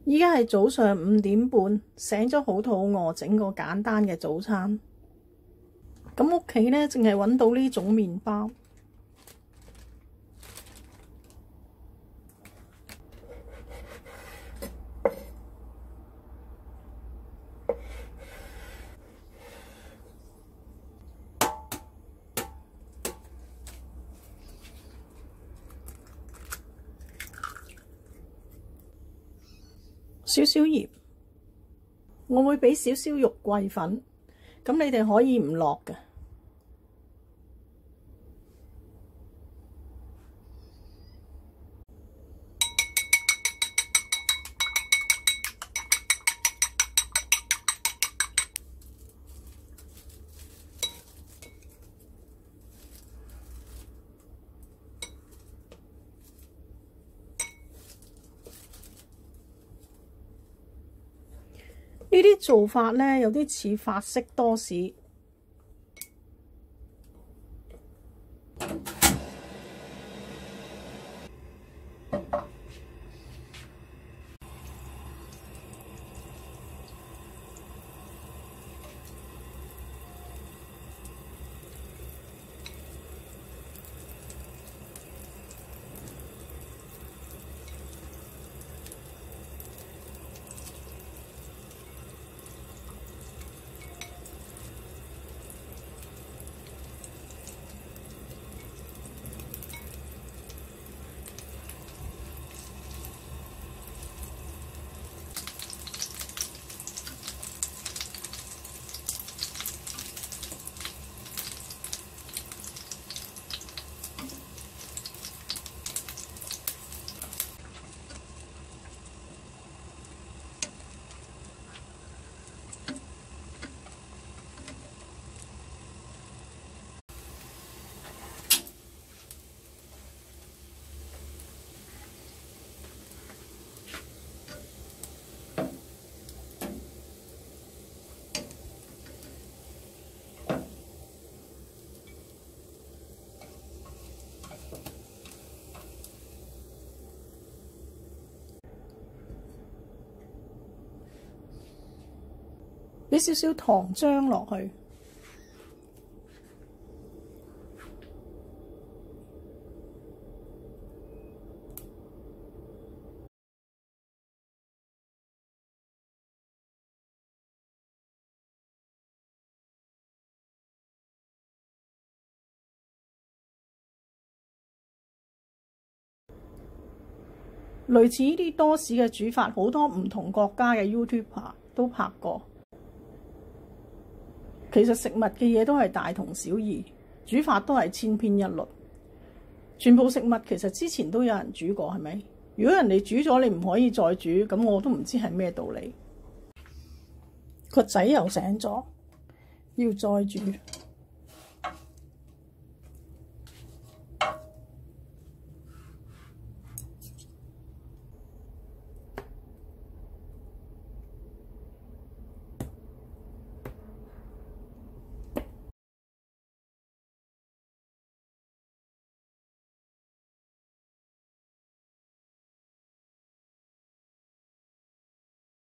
依家係早上5點半，醒咗好肚餓，整個簡單嘅早餐。咁屋企呢，淨係揾到呢種麵包。少少鹽，我會俾少少肉桂粉，咁你哋可以唔落嘅。呢啲做法呢，有啲似法式多士。俾少少糖漿落去，類似呢啲多士嘅煮法，好多唔同國家嘅 YouTuber 都拍過。其實食物嘅嘢都係大同小異，煮法都係千篇一律。全部食物其實之前都有人煮過，係咪？如果人哋煮咗，你唔可以再煮，咁我都唔知係咩道理。個仔又醒咗，要再煮。